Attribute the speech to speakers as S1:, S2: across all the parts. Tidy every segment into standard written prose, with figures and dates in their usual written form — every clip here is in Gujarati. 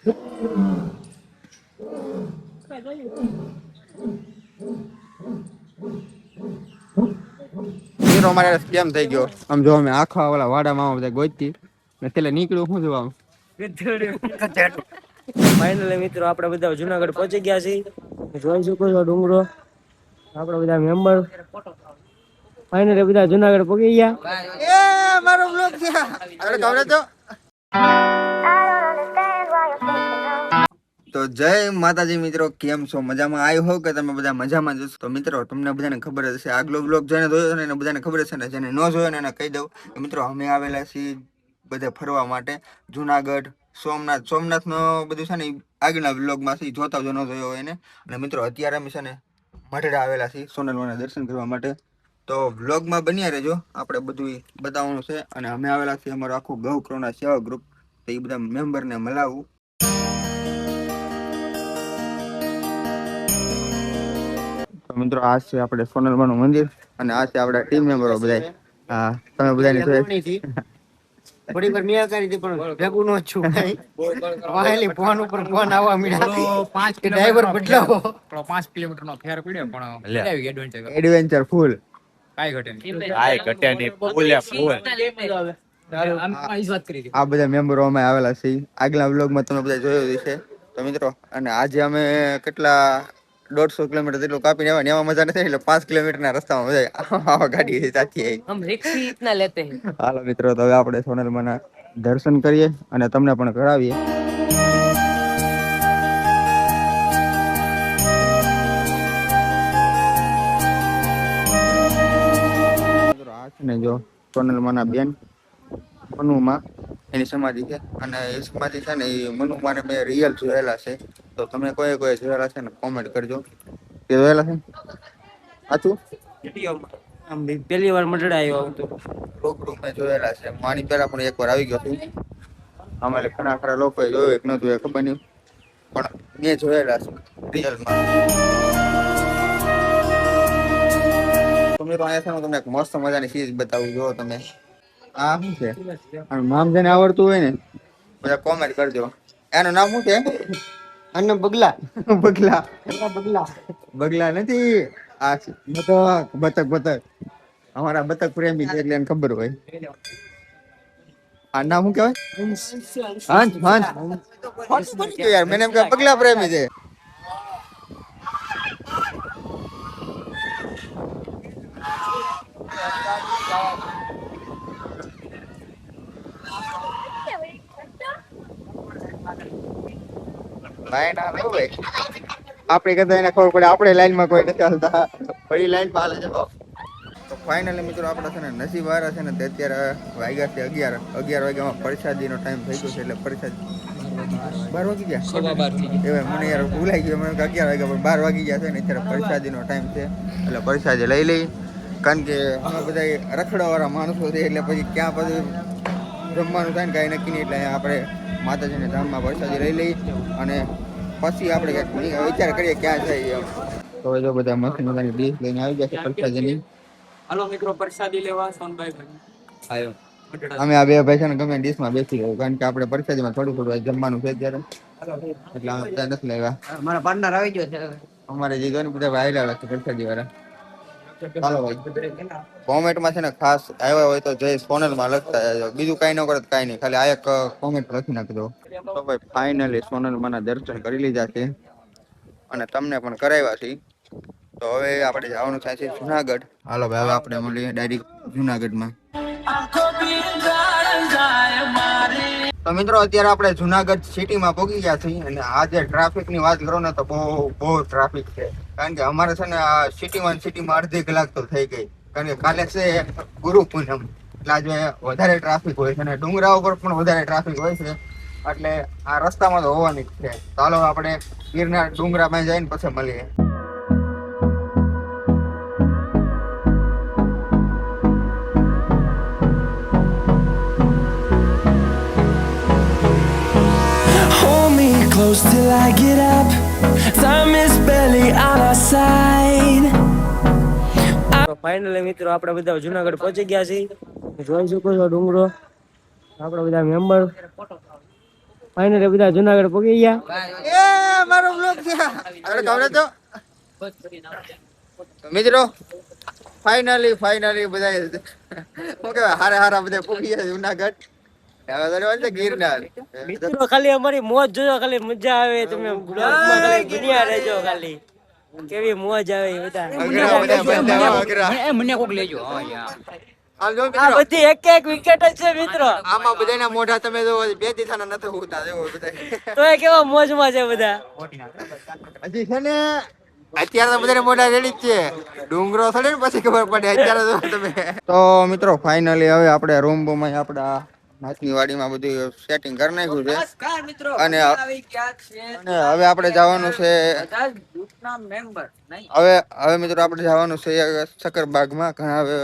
S1: મિત્રો અમારે સ્કેમ થઈ ગયો. આમ જો અમે આખા ઓલા વાડામાં બધા ગોતી ને એટલે નીકળ્યું શું જોવા
S2: ફાઇનલી મિત્રો આપણે બધા જુનાગઢ પહોંચી ગયા છીએ. જોઈ શકો છો ડુંગરો. આપણા બધા મેમ્બર ફાઇનલી બધા જુનાગઢ પહોંચી ગયા.
S1: એ મારો બ્લોગ છે અરે કવરે તો જય માતાજી મિત્રો, કેમ છો? મજામાં? આવ્યો હો કે તમે બધા મજામાં જશો. તો મિત્રો તમને બધાને ખબર હશે, આગલો બ્લોગ જેને જોયો ને એને બધાને ખબર હશે ને જેને ન જોયો ને એને કહી દઉં કે મિત્રો અમે આવેલા છીએ બધે ફરવા માટે જુનાગઢ, સોમનાથ નો બધું છે ને આગળના બ્લોગમાં છે, જોતા જો ન જોયો હોય એને. અને મિત્રો અત્યારે અમે છે ને મઢડા આવેલા છીએ સોનલવાના દર્શન કરવા માટે. તો બ્લોગમાં બન્યા રહેજો, આપણે બધું બતાવવાનું છે. અને અમે આવેલા છીએ અમારું આખું ગૌક્રોના સેવા ગ્રુપ, તો એ બધા મેમ્બરને મળાવું. તો મિત્રો આ છે આપણે સોનલમાનું મંદિર અને આ છે આપણા ટીમ મેમ્બરો બધા. હા તમે બધાને
S2: થોડી વાર મિયા કરી હતી પણ ભેગું ન છું. વાહેલી ફોન ઉપર ફોન આવવા મળ્યા. 5 ડ્રાઈવર બદલાવો. 5 કિલોમીટર નો ફેર પડ્યો પણ
S1: એડવેન્ચર ફૂલ
S2: કાઈ ઘટે નહીં. ફૂલ
S1: આ બધા મેમ્બરો અમે આવેલા છે. આગલા વ્લોગમાં તમે બધા જોયો છે. તો મિત્રો અને આજે અમે કેટલા 150 કિલોમીટર જેટલું કાપીને આવ્યા. એમાં મજા નથી એટલે 5 કિલોમીટરના રસ્તામાં મજા આવા ગાડી સાથે હમ રિક્ષા ઇતના લેતે હે. હાલો મિત્રો તો હવે આપણે સોનલમાના દર્શન કરીએ અને તમને પણ કરાવીએ. આ છે ને જો સોનલમાના બેન મનુમાં એની સમાધિ છે અને એ સમાધિ છે ને એ મનુમાં મેં રિયલ જોયેલા છે. તો તમે કોઈ જોયેલા છે ને કોમેન્ટ કરજો કે જોયેલા છે સાચું.
S2: પહેલી વાર મઢડા આવ્યો હતો,
S1: રૂબરૂ મેં જોયેલા છે. માની પહેલા પણ એકવાર આવી ગયો છું. અમારે ઘણા ખરા લોકોએ જોયું એક ન જોયું ખબર નહીં, પણ મેં જોયેલા છે રિયલમાં. તમને એક મસ્ત મજાની ચીજ બતાવું. જો તમે આ શું છે, નામ જેને આવડતું હોય ને બધા કોમેન્ટ કરજો. એનું નામ શું છે?
S2: અને બગલા
S1: બગલા
S2: બગલા
S1: બગલા નથી, આ બતક અમારા બતક પ્રેમી છે એટલે એને ખબર હોય. આ નામ શું કહેવાય? હંસ. યાર મને એમ કે બગલા પ્રેમી છે. આપણે કદાચ એને ખબર પડે આપણે લાઈનમાં કોઈ નથી હાલતા, ફરી લાઈન માં હાલે છે. તો ફાઇનલી મિત્રો આપણે છે ને નસીબ વાળા છે ને તે અત્યારે વાગ્યા છે 11 વાગ્યામાં પ્રસાદીનો ટાઈમ થઈ ગયો છે. એટલે પ્રસાદ 12 વાગી ગયા એવા મને યાર ભૂલાઈ ગયો. મને 11 વાગ્યા પણ 12 વાગી ગયા છે ને અત્યારે પ્રસાદીનો ટાઈમ છે. એટલે પ્રસાદી લઈ લઈ, કારણ કે અમે બધા રખડવાવાળા માણસો છે એટલે પછી ક્યાં પછી જમવાનું થાય ને કાંઈ નક્કી નહીં. એટલે આપણે માતાજીના ધામમાં પ્રસાદી લઈ લઈ અને પછી આપણે વિચાર કરીએ ક્યાં જઈએ. તો જો બધા મસ્ત મજાની ડીશ લઈને આવી ગયા છે પ્રસાદીની.
S2: હાલો મિત્રો પ્રસાદી લેવા સોનભાઈ આવ્યો.
S1: અમે આ બે ભાઈ છે ને ગમે ડીશમાં બેસી ગયો, કારણ કે આપણે પ્રસાદીમાં થોડું જમવાનું છે અત્યારે એટલે અમે બધા નથી લાવ્યા.
S2: મારા પાર્ટનર આવી ગયો છે.
S1: અમારે જે જોઈને બધા ભાઈ આવેલા છે પ્રસાદી વાળા. ચાલો ભાઈ કોમેન્ટમાં છે ને ખાસ આવ્યા હોય તો જય સોનલમાં લખતા જાજો. બીજું કાંઈ ન કરે તો કાંઈ નહીં, ખાલી આ એક કોમેન્ટ લખી નાખજો. તો ભાઈ ફાઇનલી સોનલમાના દર્શન કરી લીધા છે અને તમને પણ કરાવ્યા છે. તો હવે આપણે જવાનું થાય છે જુનાગઢ. હાલો ભાઈ હવે આપણે મળીએ ડાયરેક્ટ જુનાગઢમાં. તો મિત્રો અત્યારે આપણે જુનાગઢ સિટીમાં પહોંચી ગયા છીએ અને આજે ટ્રાફિકની વાત કરો ને તો બહુ ટ્રાફિક છે. કારણ કે અમારે છે ને આ સિટીમાં અડધી કલાક તો થઈ ગઈ, કારણ કે કાલે છે ગુરુ પૂનમ એટલે આજે વધારે ટ્રાફિક હોય છે અને ડુંગરા ઉપર પણ વધારે ટ્રાફિક હોય છે. એટલે આ રસ્તામાં તો હોવાની જ છે. ચાલો આપણે ગીરના ડુંગરામાં જઈને પછી મળીએ.
S3: Close till I get up. Time is barely on our side.
S2: Finally મિત્રો આપણે બધા જુનાગઢ પહોંચી ગયા છીએ. જોઈ શકો છો ડુંગરો. આપણા બધા મેમ્બર ફાઇનલી બધા જુનાગઢ પહોંચી ગયા.
S1: એ મારો બ્લોગ છે અરે ખબર તો મિત્રો ફાઇનલી બધા શું કહેવાય હારા બધા પૂરી ગયા જુનાગઢ. હવે તો રહેવાનું છે ગિરનાર.
S2: મિત્રો ખાલી અમારી મોજ જોજો, ખાલી મજા આવે. તમે બ્લોગમાં ખાલી બન્યા રહેજો, ખાલી કેવી મોજ આવે બધા.
S4: મને કોક લેજો.
S1: હાલ જો
S2: આ
S1: મિત્રો,
S2: બધી એક એક વિકેટ જ છે મિત્રો.
S1: આમાં બધાના મોઢા તમે જો બે દિશાના નથી હોતા જેવો બધા.
S2: તો એ કેવા મોજમાં છે બધા.
S1: હજી છે ને અત્યારે તો બધાને મોઢા રેડી જ છે. ડુંગરો થડે ને પછી ખબર પડે. અત્યારે તો તમે તો મિત્રો ફાઇનલી હવે આપણે રૂમ બૂમમાં આપણા નાચની વાડીમાં બધું સેટિંગ કરી નાખ્યું છે. અને હવે આપણે જવાનું છે હવે મિત્રો આપણે જવાનું છે સક્કરબાગમાં. ઘણા હવે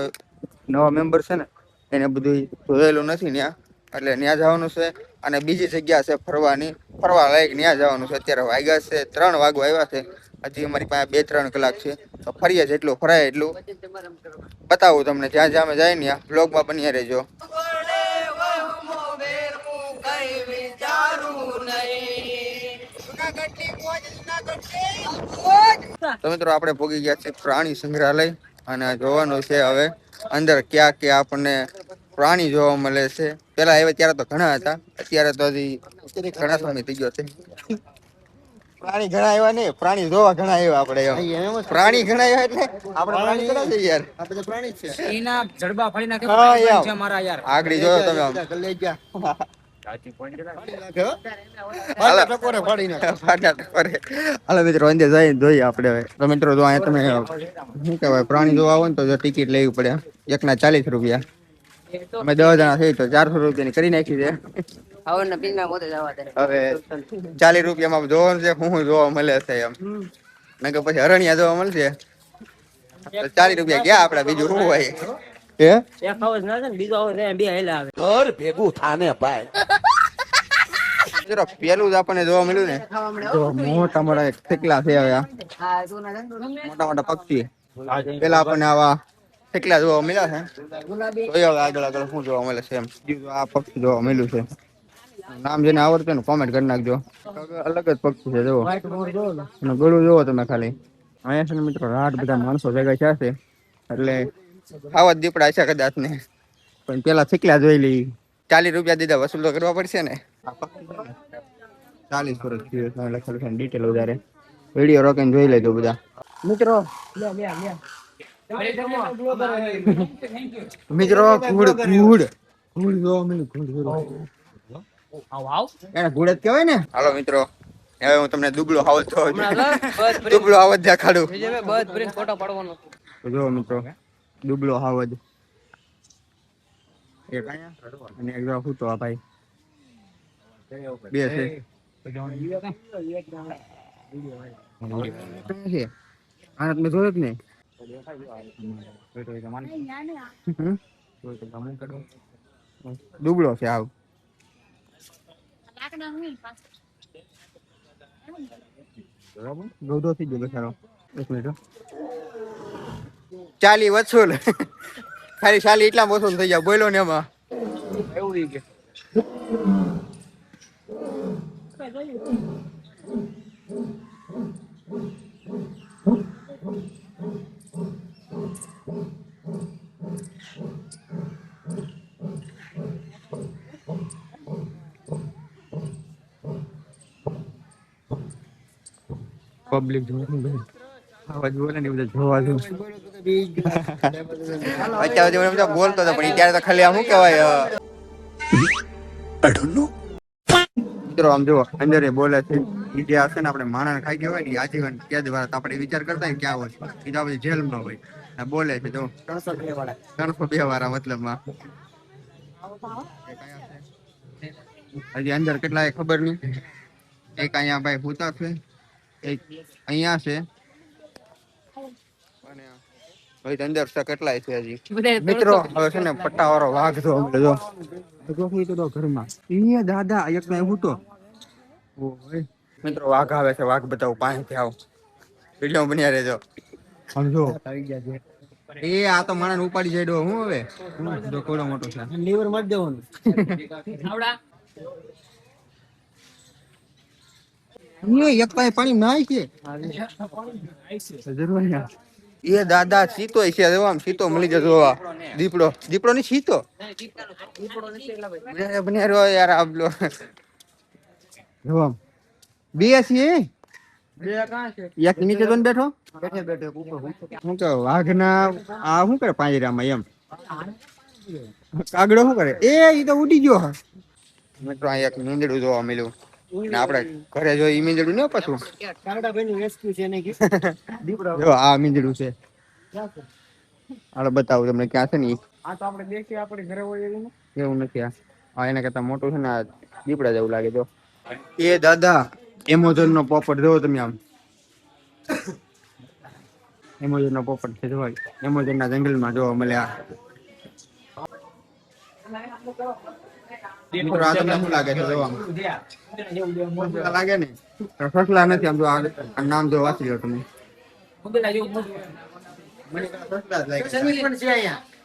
S1: નવા મેમ્બર છે ને એને બધું જોયેલું નથી ત્યાં, એટલે ત્યાં જવાનું છે. અને બીજી જગ્યા છે ફરવા લાયક, ત્યાં જવાનું છે. અત્યારે વાગ્યા છે 3 વાગવા આવ્યા છે. હજી અમારી પાસે 2-3 કલાક છે, તો ફરીએ જેટલું ફરાય એટલું બતાવું તમને. જ્યાં જ્યાં અમે જાય ને ત્યાં બ્લોગમાં બન્યા રહેજો. તો મિત્રો આપણે પહોંચી ગયા છે પ્રાણી સંગ્રહાલય, અને જોવાનું છે હવે અંદર ક્યાં ક્યાં આપણને પ્રાણી જોવા મળે છે. પેલા આવ્યા ત્યારે તો ઘણા હતા, અત્યારે તો હજી ઘણા સમય થઈ ગયો છે. પ્રાણી ઘણા આવ્યા નહીં, પ્રાણી જોવા ઘણા આવ્યા આપણે. પ્રાણી ઘણા આવ્યા એટલે આપણે પ્રાણી ઘણા છે યાર. આપણે પ્રાણી છે
S4: એના જડબા ફળી નાખે છે મારા યાર.
S1: આગળ જોયો તમે આમ. હાલો મિત્રો અંદર જઈને જોઈએ આપણે હવે. તો મિત્રો જો અહીંયા તમે શું કહેવાય પ્રાણી જોવા આવો ને તો જો ટિકિટ લેવી પડે. એકના 40 રૂપિયા. અમે 10 જણા થઈ તો 400 રૂપિયાની કરી નાખી છે. હવે 40 રૂપિયામાં જોવાનું છે શું જોવા મળે છે એમ. મેં કે પછી હરણિયા જોવા મળશે તો 40 રૂપિયા ગયા આપડા. બીજું શું હોય? હે
S2: એક આવાજ ના છે ને બીજો આવાજ બે હેલા આવે.
S5: ઘર ભેગું થાને ભાઈ.
S1: મિત્રો પેલું જ આપણને જોવા મળ્યું ને તો મોટા મોટા થેકલા છે. હવે મોટા મોટા પક્ષી પેલા આપણને આવા થેકલા જોવા મળ્યા છે. જોઈએ હવે આગળ શું જોવા મળે છે એમ. આ પક્ષી જોવા મળ્યું છે. નામ જેને આવડતું ને કોમેન્ટ કરી નાખજો. અલગ જ પક્ષી છે જોવો. અને ગળું જોવો તમે ખાલી. અહીંયા છે ને મિત્રો રાત બધા માણસો ભેગા થયા છે, એટલે આવા જ દીપડા છે કદાચ ને. પણ પેલા થેકલા જોઈ લઈ. 40 રૂપિયા દીધા, વસૂલ તો કરવા પડશે ને. 40 વર્ષ લખેલું છે ડિટેલ વધારે. વિડીયો રોકીને જોઈ લેજો બધા મિત્રો. મિત્રો ઘૂડ જોવા મળ્યું. એને ઘૂડ જ કહેવાય ને. હાલો મિત્રો હવે હું તમને દુબળો હાવજ દેખાડું. જો મિત્રો દુબળો હાવજ એક અહીંયા અને એક જો ફૂટો આ ભાઈ બે છે. આને તમે જોયો જ નહીં. દુબળો છે આવ. ગૌધો થઈ ગયો બેસાડો. 1 મિનિટ 40 વસૂલ. ખાલી 40 એટલા વસૂલ થઈ જાય. બોલો ને એમાં એવું કે પબ્લિક આવાજ બોલે ને બધા જોવા દઉં. અત્યારે બધા બોલતો હતો પણ ત્યારે તો ખાલી આમ શું કહેવાય મિત્રો આમ જુઓ અંદર એ બોલે છે. એ જે હશે ને આપણે માણસ ખાઈ ગયા હોય ને આજીવન કેદ વાળા આપણે વિચાર કરતા હોય ક્યાં હોય એ તો આપણે જેલમાં હોય. બોલે છે જો 302 વાળા મતલબમાં. હજી અંદર કેટલા ખબર નહીં. એક અહીંયા ભાઈ ભૂતા છે, એક અહીંયા છે, અને અંદર કેટલાય છે હજી. મિત્રો હવે છે ને પટ્ટા વાળો વાઘ જો ઘરમાં. દાદા એક એવું તો મિત્રો વાઘ આવે છે. વાઘ બતાવું પાસેથી આવ. વિડીયો બન્યા રહેજો. સમજો એ આ તો માણસ ઉપાડી જાય. હું હવે જો કોડો મોટો છે લીવર મત દેવાનું. એક પાસે પાણી નાય છે એ દાદા સીતો છે જો આમ સીતો મળી જતો દીપડો દીપડો ની સીતો બને યાર આપલો જો આમ બે છે એક નીચે તો બેઠો શું કે વાઘના આ શું કરે પાંજરામાં એમ કાગડો શું કરે એ ઈ તો ઉડી ગયો મિત્રો આ એક મીંદડું જોવા મળ્યું ને આપણે ઘરે જો ઈ મીંદડું ને પાછું જો આ મીંદડું છે હાલો બતાવું તમને ક્યાં છે ને ઈ. એવું નથી આ એના કરતા મોટું છે ને આ દીપડા જેવું લાગે જો એ દાદા એમેઝોન નો પોપટ જોવો તમે આમ એમેઝોન નો પોપટ છે જોવા એમેઝોન ના જંગલમાં જોવા મળે આ મિત્રો આ તમને શું લાગે છે જોવામાં સસલા લાગે ને સસલા નથી આમ જો આ નામ જો વાંચી લો તમે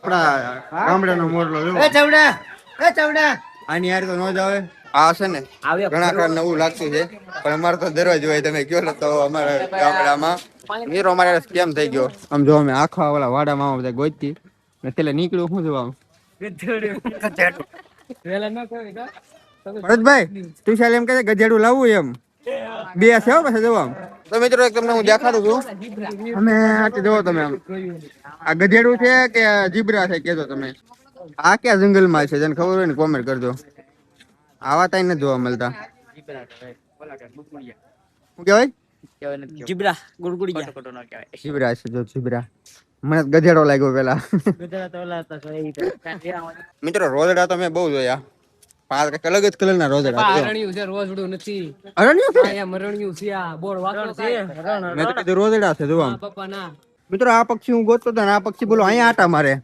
S1: આપડા ગામડાનો મોરલો જો આની યાર તો નો જ આવે આ છે ને ઘણા ખરા નવું લાગતું છે પણ અમારે તો દરરોજ હોય તમે કયો ને તો અમારા ગામડામાં મીરો અમારે કેમ થઈ ગયો આમ જો અમે આખા ઓલા વાડામાં બધા ગોતતી ને એટલે નીકળ્યું શું જોવા ભરતભાઈ તું શાલ એમ કહે ગધેડું લાવવું એમ બે છે હો પાછા જોવા તો મિત્રો એક તમને હું દેખાડું છું અમે આજે જોવો તમે આમ આ ગધેડું છે કે જીબ્રા છે કેજો તમે આ ક્યાં જંગલમાં છે જેને ખબર હોય ને કોમેન્ટ કરજો આવા તાઈ નથી જોવા મળતા શું કહેવાય
S2: જીબ્રા ગુડગુડિયા
S1: જીબ્રા છે જો જીબ્રા મને ગધેડો લાગ્યો પેલા મિત્રો રોજડા તો મેં બહુ જોયા પાંચ કઈક અલગ જ કલર ના રોજડા
S4: રણિયું છે રોજડું નથી
S1: અરણ્યું છે
S4: અહીંયા મરણિયું છે આ બોર વાતો છે
S1: મેં તો કીધું રોજડા છે જોવા
S4: બાપા ના
S1: મિત્રો આ પક્ષી હું ગોતતો હતો ને આ પક્ષી બોલો અહીંયા આટા મારે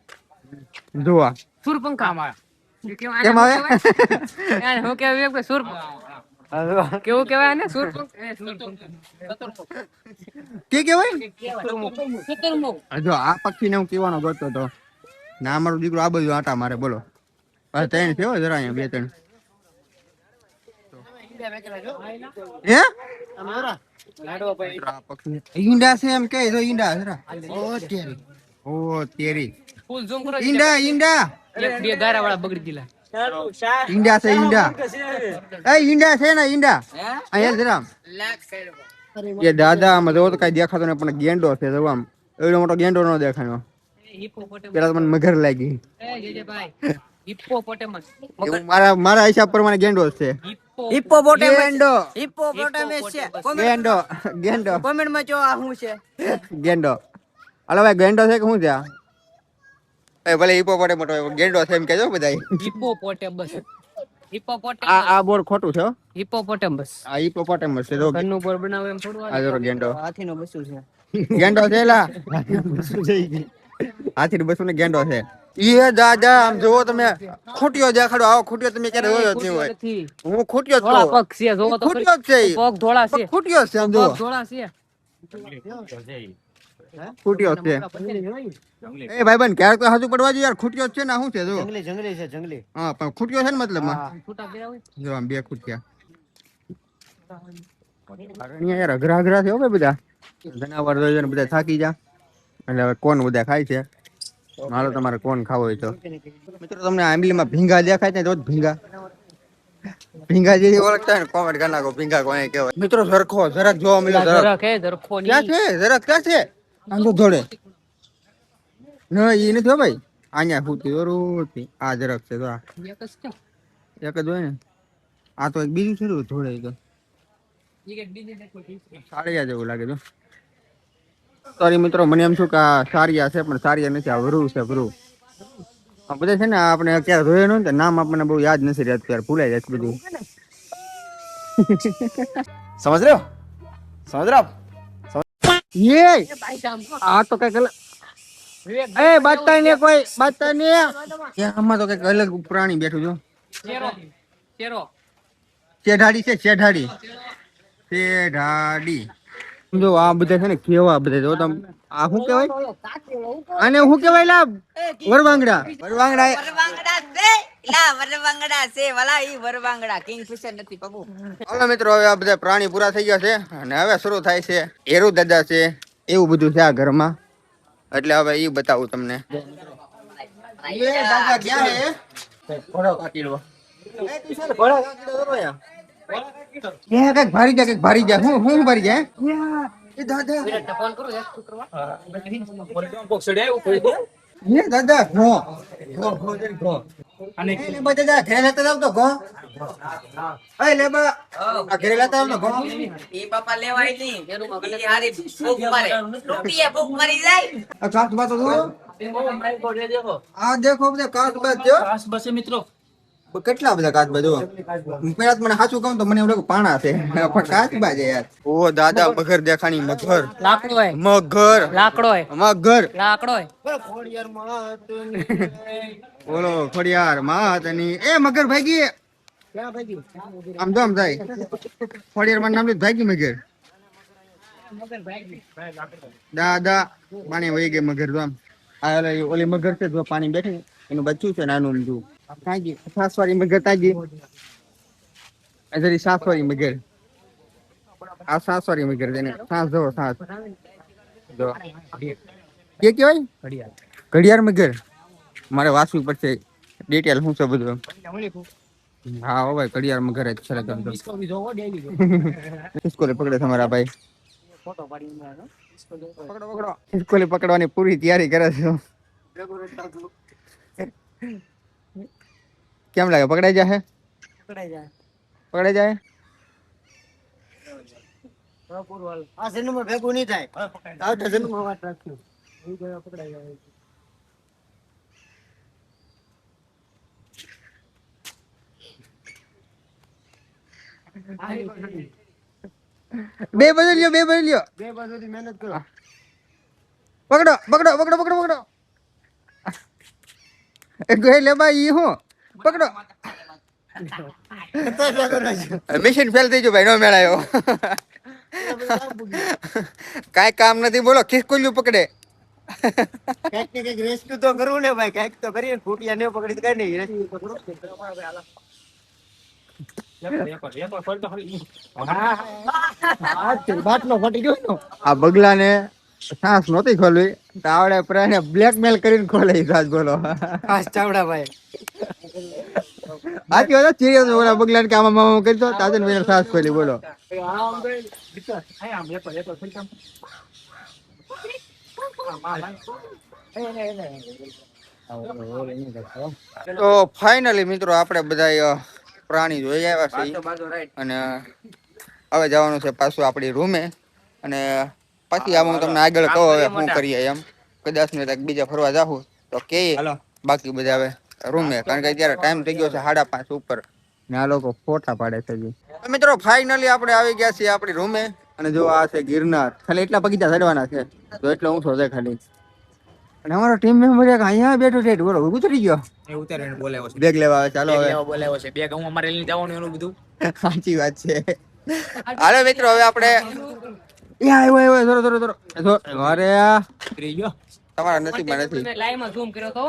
S1: જોવા
S4: સુરપંખા માં
S1: કેમ આવે
S4: હું કેવું કે સુર કેવું કેવાય ને
S1: કે કેવાય જો આ પક્ષી ને હું કેવાનો ગોતતો હતો ના અમારો દીકરો આ બધું આટા મારે બોલો ત્રણ થયો જરા અહીંયા બે ત્રણ હે ઈંડા છે એમ કે જો ઈંડા જરા ઓ તેરી
S4: ફૂલ ઝૂમ કરો
S1: ઈંડા ઈંડા
S4: બે ગારા વાળા બગડી દીલા
S1: ઈંડા છે ઈંડા એ ઈંડા છે ને ઈંડા અહીંયા જરા એ દાદા આમાં જોવો તો કઈ દેખાતો નહીં પણ ગેંડો છે જો આમ એવડો મોટો ગેંડો ન દેખાયો પેલા તો મને મગર લાગી
S4: હિપ્પોપોટેમસ
S1: એવું મારા હિસાબ પ્રમાણે ગેંડો છે ગેંડો ગેંડો ગેંડો
S2: કોમેન્ટ માં જો આ શું છે
S1: ગેંડો હાલો ભાઈ ગેંડો છે કે શું છે એ ભલે હિપ્પોપોટેમસ ગેંડો છે એમ કેજો બધા
S4: હિપ્પોપોટેમસ
S1: આ બોર ખોટું છે હો.
S4: હિપ્પોપોટેમસ
S1: આ હિપ્પોપોટેમસ છે જો
S4: ઘરનું બોર બનાવે એમ થોડું
S1: આ જો ગેંડો
S2: હાથીનો બસુ છે
S1: ગેંડો છે લા હાથી બસુ ને ગેંડો છે ઈ દાદા આમ જોવો તમે ખૂટ્યો દેખાડો આવો ખૂટ્યો તમે ક્યારે જોયો જ નહીં હોય હું ખૂટ્યો જ
S4: ધોળા
S1: છું
S4: પગ છે જોવો તો
S1: ખૂટ્યો જ છે ઈ.
S4: પગ ધોળા છે
S1: ખૂટ્યો જ છે આમ
S4: પગ
S1: જોવો
S4: ધોળા છે
S1: ખૂટ્યો જ છે એ ભાઈબંધ ક્યારેક તો હાજુ પડવા જોઈએ યાર ખૂટ્યો જ છે ને આ શું છે જો
S2: જંગલી છે જંગલી
S1: હા પણ ખૂટ્યો છે ને મતલબમાં
S4: છૂટા કર્યા હોય
S1: જો આમ બે ખૂટ્યા અહીંયા યાર અઘરા અઘરા છે હો ભાઈ બધા જનાવર જોઈને બધા થાકી જા એટલે હવે કોણ બધા ખાય છે હાલો તમારે કોણ ખાવો હોય તો મિત્રો તમને આંબલીમાં ભીંગા દેખાય છે તો જ ભીંગા ભીંગા જેવી ઓળખતા હોય ને કોમેન્ટ કરી નાખો ભીંગા કોને કહેવાય મિત્રો ઝરખો જરાક જોવા મળ્યો જરાક
S4: જરાક હે ઝરખો ની
S1: ક્યાં છે જરાક ક્યાં છે આમ તો ધોળે ના ઈ નથી હો ભાઈ અહીંયા ફૂટી જરૂર આ જરાક છે તો આ
S4: એક જ છે
S1: એક જ હોય ને આ તો એક બીજું છે ને ધોળે તો
S4: એક એક બીજી દેખો
S1: સારિયા જેવું લાગે તો સોરી મિત્રો મને એમ છું કે આ સારિયા છે પણ સારિયા નથી આ વરુ છે વરુ આ બધા છે ને આપણે અત્યારે જોયું ને નામ આપણને બહુ યાદ નથી રહેતું ત્યારે ભૂલાઈ જાય છે બધું
S5: समझ रहे हो समझ रहे हो
S1: ये આ તો કઈક અલગ એ બાતતા ને કોઈ બાતતા ને આમાં તો કઈક અલગ પ્રાણી બેઠું છો
S4: ચેરો ચેરો
S1: ચેઢાડી છે ચેઢાડી ચેઢાડી જો આ બધા છે ને કેવા બધા જો તમે આ શું કહેવાય આને શું કહેવાય લા વરવાંગડા વરવાંગડા હાલો મિત્રો હવે આ બધા પ્રાણી પૂરા થઈ ગયા છે અને હવે શરૂ થાય છે હેરુ દાદા છે એવું બધું છે આ ઘરમાં એટલે હવે એ બતાવું તમને દાદા ક્યાં હે ઘોડો કાઢી લો કઈક ભારી જાય હું ભારી જાય એ દાદા એ દાદા ઘો અને લે બા દાદા ઘરે લેતા જાવ તો ઘો એ લે બા આ ઘરે લેતા આવ ને ઘો
S6: એ બાપા લેવાય નહીં એ હારી ભૂખ મારે રૂપિયા ભૂખ મરી જાય
S1: આ કાચ બા તો જો આ દેખો બધા કાચ બા જો
S2: મિત્રો
S1: કેટલા બધા કાચબા જો પેલા મને સાચું કહું તો મને એવું લાગે પાણા છે પણ કાચબા છે યાર ઓ દાદા મગર દેખાણી મગર
S4: લાકડો હોય
S1: મગર
S4: લાકડો હોય
S1: મગર
S4: લાકડો હોય
S1: બોલો ખોડિયાર માતની એ મગર ભાગી આમ તો આમ થાય ખોડિયાર માં નામ લીધું ભાગી મગર દાદા પાણી વહી ગઈ મગર તો આમ આ ઓલી મગર છે જો પાણી બેઠી એનું બચ્ચું છે નાનું ઊંધું તાજી સાસવારી મગર તાજી જરી સાસવારી મગર આ સાસવારી મગર છે ને સાસ જો સાસ જો કે કેવાય ઘડિયાળ મગર મારે વાંચવું પડશે ડિટેલ શું છે બધું હા હો ભાઈ ઘડિયાળ મગર જ છે સ્કૂલે પકડે તમારા ભાઈ પકડો પકડો સ્કૂલે પકડવાની પૂરી તૈયારી કરે છે કેમ લાગે પકડાઈ જાય પકડાઈ જાય
S2: આ જન્મ ભેગું નહીં થાય આવતા જન્મ વાત રાખ્યું પકડાઈ જાય
S1: બે બદલ્યો
S2: બે બાજુથી મહેનત કરો
S1: પકડો પકડો પકડો પકડો પકડો એ ગઈ લે ભાઈ હું પકડો મિશન ફેલ થઈ ગયું ભાઈ નો મેળાયો કાઈ કામ નથી બોલો ખિસકોલ્યું પકડે
S2: કઈક ને કઈક રેસ્ક્યુ તો કરવું ને ભાઈ કઈક તો કરીએ ફૂટિયા ને પકડી તો કઈ નહીં રેસ્ક્યુ પકડો બાટલો ફાટી ગયો
S1: આ બગલા ને સાસ નહોતી ખોલવી તો આવડે પ્રાણે બ્લેકમેલ કરીને ખોલે સાસ બોલો
S2: ખાસ ચાવડા ભાઈ
S1: આથી વાત સિરિયસ ઓલા બગલા ને કામ મામા કરી દો તાજન ભાઈ સાસ ખોલી બોલો તો ફાઇનલી મિત્રો આપણે બધા પ્રાણી જોઈ આવ્યા છે અને હવે જવાનું છે પાછું આપણી રૂમે અને પછી આમ હું તમને આગળ કહું હવે શું કરીએ એમ કદાચ ને બીજા ફરવા જાઉં તો કે બાકી બધા હવે રૂમે કારણ કે અત્યારે ટાઈમ થઈ ગયો છે 5:30 ઉપર ને આ લોકો ફોટા પાડે છે મિત્રો ફાઇનલી આપણે આવી ગયા છીએ આપણી રૂમે અને જો આ છે ગિરનાર ખાલી એટલા બગીચા ચડવાના છે તો એટલે હું છે ખાલી અને અમારો ટીમ મેમ્બર એક અહીંયા બેઠો છે બોલો ઉતરી ગયો
S2: એ ઉતારીને બોલાવ્યો છે
S1: બેગ લેવા આવે ચાલો હવે
S2: બોલાવ્યો છે બેગ હું અમારે લઈને જવાનું એનું બધું
S1: સાચી વાત છે હાલો મિત્રો હવે આપણે અરે
S2: ઉતરી ગયો
S1: તમારા નસીબમાં નથી
S4: લાઈવ માં ઝૂમ કર્યો તો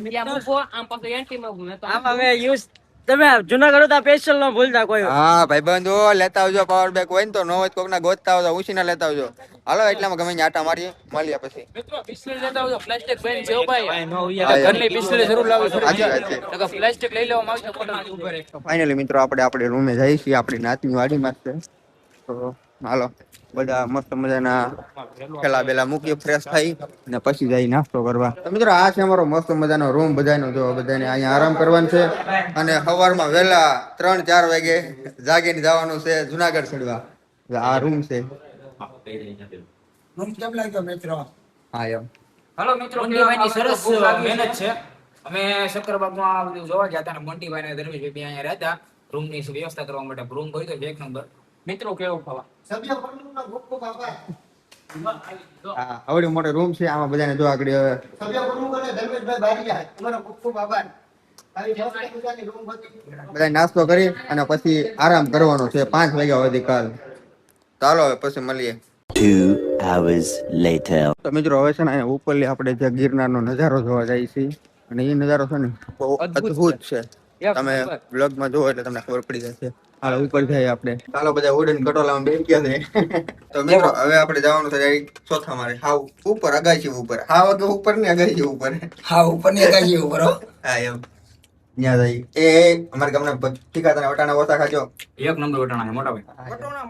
S4: ત્યાં મૂકો આમ પાછો એન્ટ્રી માં ઊભું નતો
S2: આમ હવે યુઝ તમે જુનાગઢ તો સ્પેશિયલ નો ભૂલતા કોઈ
S1: હા ભાઈબંધો લેતા આવજો પાવર બેક હોય ને તો નો હોય કોક ના ગોતતા આવજો ઉછીના લેતા આવજો હાલો એટલામાં ગમે આટા મારીએ મળીએ પછી
S4: મિત્રો બિસ્લેરી લેતા આવજો પ્લાસ્ટિક બેન જેવો ભાઈ
S2: નો
S4: ઘરની બિસ્લેરી જરૂર લાવવી
S1: સાચી વાત છે
S4: તો પ્લાસ્ટિક લઈ લેવામાં આવશે ફોટો ઉપર
S1: ફાઇનલી મિત્રો આપણે આપણી રૂમે જઈએ છીએ આપણી નાતની વાડીમાં છે તો હાલો બધા મસ્ત મજાના ખેલા બેલા મૂકી ફ્રેશ થઈ અને પછી જઈ નાસ્તો કરવા તો મિત્રો આ છે અમારો મસ્ત મજાનો રૂમ બધાનો જો બધાને અહીંયા આરામ કરવાનું છે અને સવારમાં વહેલા 3-4 વાગે જાગીને જવાનું છે જુનાગઢ ચડવા આ રૂમ છે હા એમ
S2: હાલો મિત્રો મોન્ટીભાઈની સરસ મહેનત છે અમે શક્કરબાગમાં આ બધું જોવા ગયા હતા અને મોન્ટીભાઈ ને ધર્મેશભાઈ બે અહીંયા રહેતા રૂમ ની વ્યવસ્થા કરવા માટે રૂમ હોય તો એક નંબર મિત્રો કેવું ખાવા
S1: હા આવડી મોટો રૂમ છે આમાં બધાને જો આગળ બધા નાસ્તો કરી અને પછી આરામ કરવાનો છે 5 વાગ્યા સુધી કાલ ચાલો હવે પછી મળીએ
S7: 2 hours later.
S1: તો મિત્રો હવે છે ને અહીંયા ઉપરથી આપણે જે ગિરનારનો નજારો જોવા જઈએ છીએ અને એ નજારો છે ને બહુ અદ્ભુત છે. તમે બ્લોગમાં જોવો એટલે તમને ખબર પડી જશે. હાલો ઉપર જઈએ આપણે. ચાલો બધા ઉડન કટોલામાં બેસી ગયા છે. તો મિત્રો હવે આપણે જવાનું છે ચોથા માળે. હાવ ઉપર અગાશી ઉપર. હાવ કે ઉપર ને અગાશી ઉપર.
S6: હા ઉપર ની કાજી ઉપર હો.
S1: હા એમ. ત્યાં જઈ એ અમારા ગામના ઠીકા તને વટાણા ઓછા ખાજો.
S2: એક નંબર વટાણા છે મોટા ભાઈ.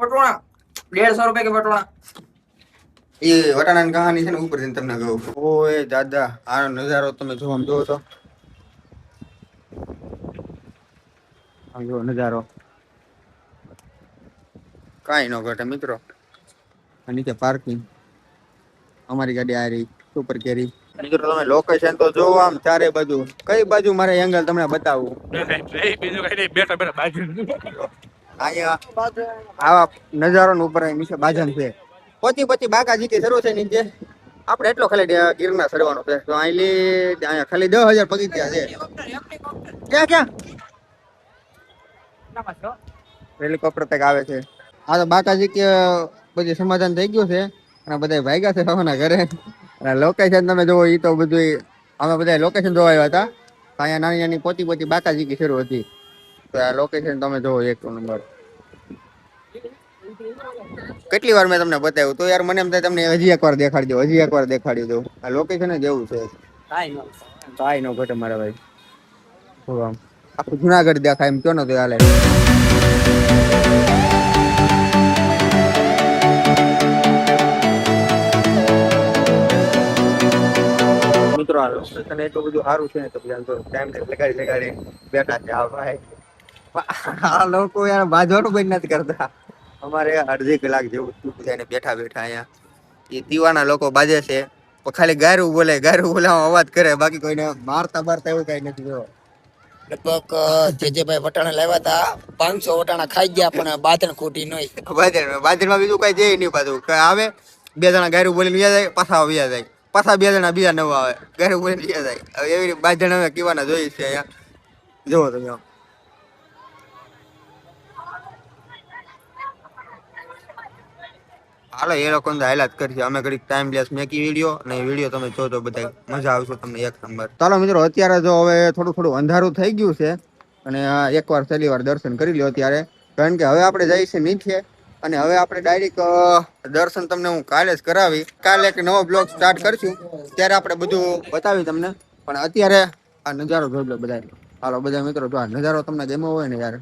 S6: બટોણા 150 રૂપિયા કે બટોણા.
S1: એ વટાણાની કહાની છે ને ઉપર જઈને તમને કહું. ઓય દાદા આનો નજારો તમે જોવા જોવો છો. આ જો નજારો કાંઈ ન ઘટે મિત્રો. આ નીચે પાર્કિંગ. અમારી ગાડી આ રહી સુપર કેરી. મિત્રો તમે લોકેશન તો જોવો આમ ચારે બાજુ. કઈ બાજુ મારે એંગલ તમને બતાવું. અહીંયા આવા નજારો ઉપર નીચે બાજન છે. પછી બાકાજી કે શરૂ છે નીચે. આપણે એટલો ખાલી ગિરનાર ચડવાનો છે. તો અહીંયા ખાલી 10,000 પગથિયા છે. ક્યાં હેલિકોપ્ટર તક આવે છે. આ તો બાકાજી કે બધી સમાધાન થઈ ગયું છે અને બધા ભાગ્યા છે બાબાના ઘરે. અને લોકેશન તમે જોવો એ તો બધું અમે બધા લોકેશન જોવા આવ્યા હતા. અહીંયા નાની નાની પોતી બાકાજી કી શરૂ હતી. તો આ લોકેશન તમે જોવો એક નંબર. કેટલી વાર મેં તમને બતાવ્યું તો યાર મને એમ થાય તમને હજી એકવાર દેખાડી દો. આ લોકેશન જ એવું છે. કાંઈ નો ઘટે મારા ભાઈ. આખું જુનાગઢ દેખાય એમ કયો ને તો હાલે. મિત્રો આ લોકેશન એટલું બધું સારું છે ને તો ટાઈમ લગાડી બેઠા છે. હા ભાઈ આ લોકો યાર બાજવાનું બંધ નથી કરતા. અમારે અડધી કલાક જેવું થઈને બેઠા અહીંયા એ દીવાના લોકો બાજે છે. ખાલી ગાયરું બોલે અવાજ કરે. બાકી કોઈને મારતા એવું કઈ નથી. જો
S6: લગભગ જેજેભાઈ વટાણા લાવ્યા હતા 500 વટાણા ખાઈ ગયા પણ બાદણ ખોટી નહીં.
S1: બાજરમાં બીજું કઈ જાય નહીં. પાછું આવે 2 જણા ગાયરું બોલીને વ્યા જાય પાછા વ્યા જાય. પાછા 2 જણા બીજા નવા આવે ગાયરું બોલીને વ્યા જાય. હવે એવી બાજણ હવે કીવાના જોઈ છે અહીંયા. જોવો તમે આમ. હાલો એ લોકો હાઈલાત કરશે. અમે ઘડીક ટાઈમ લેસ મેકી વિડીયો અને વિડીયો તમે જોજો બધા મજા આવશે તમને એક નંબર. ચાલો મિત્રો અત્યારે જો હવે થોડું અંધારું થઈ ગયું છે અને એકવાર છેલ્લી વાર દર્શન કરી લ્યો અત્યારે. કારણ કે હવે આપણે જઈએ છીએ નીચે અને હવે આપણે ડાયરેક્ટ દર્શન તમને હું કાલે જ કરાવી. કાલે એક નવો બ્લોગ સ્ટાર્ટ કરશું ત્યારે આપણે બધું બતાવી તમને. પણ અત્યારે આ નજારો જોઈ લો બધા. હાલો બધા મિત્રો જો આ નજારો તમને ગમ્યો હોય ને યાર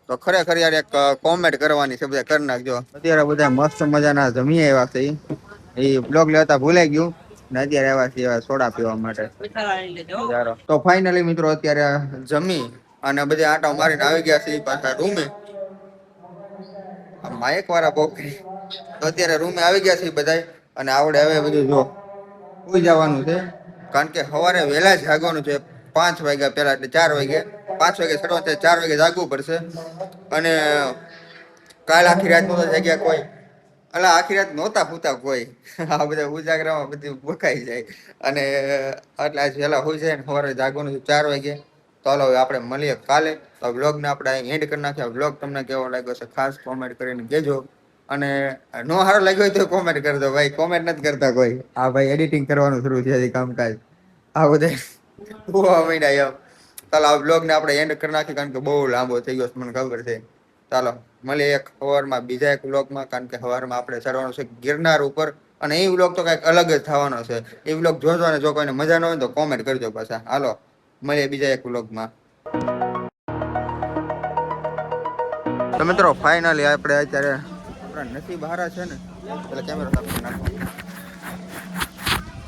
S1: તો ખરેખર યાર એક કોમેન્ટ કરવાની છે. બધા કરી નાખજો. અત્યારે બધા મસ્ત મજાના જમી આવ્યા છે. એ બ્લોગ લેતા ભૂલાઈ ગયું ને અત્યારે આવ્યા છે સોડા પીવા માટે. તો ફાઇનલી મિત્રો અત્યારે જમી અને બધા આટા મારીને આવી ગયા છે પાછા રૂમે. માઇક વાળા પોખરી તો અત્યારે રૂમે આવી ગયા છે બધા અને આવડે હવે બધું જો સુઈ જવાનું છે. કારણ કે સવારે વહેલા જાગવાનું છે 5 વાગ્યા પહેલા. એટલે 4 વાગે 5 વાગે ચડવાનું છે. 4 વાગે જાગવું પડશે. અને કાલ આખી રાત નહોતા જાગ્યા કોઈ. આખી રાત નહોતા પૂતા કોઈ. આ બધા ઉજાગરામાં બધી બકાઈ જાય અને એટલે આજ વહેલા હોઈ જાય ને સવારે જાગવાનું છે 4 વાગે. તો હાલો હવે આપણે મળીએ કાલે. તો બ્લોગને આપણે એન્ડ કરી નાખ્યા. બ્લોગ તમને કેવો લાગ્યો છે ખાસ કોમેન્ટ કરીને કહેજો. અને નો સારો લાગ્યો હોય તો કોમેન્ટ કરી દો ભાઈ. કોમેન્ટ નથી કરતા કોઈ. આ ભાઈ એડિટિંગ કરવાનું શરૂ છે કામકાજ. આ બધા જોવા માંડ્યા એમ. ચાલો આ બ્લોગને આપણે એન્ડ કરી નાખીએ કારણ કે બહુ લાંબો થઈ ગયો મને ખબર છે. ચાલો મળીએ એક સવારમાં બીજા એક બ્લોગમાં. કારણ કે સવારમાં આપણે ચડવાનું છે ગિરનાર ઉપર અને એ બ્લોગ તો કંઈક અલગ જ થવાનો છે. એ બ્લોગ જોજો અને જો કોઈને મજા ન હોય તો કોમેન્ટ કરજો પાછા. હાલો મળીએ બીજા એક બ્લોગમાં. તો મિત્રો ફાઇનલી આપણે અત્યારે નસીબ હારા છે ને એટલે કેમેરા સાફ નાખો.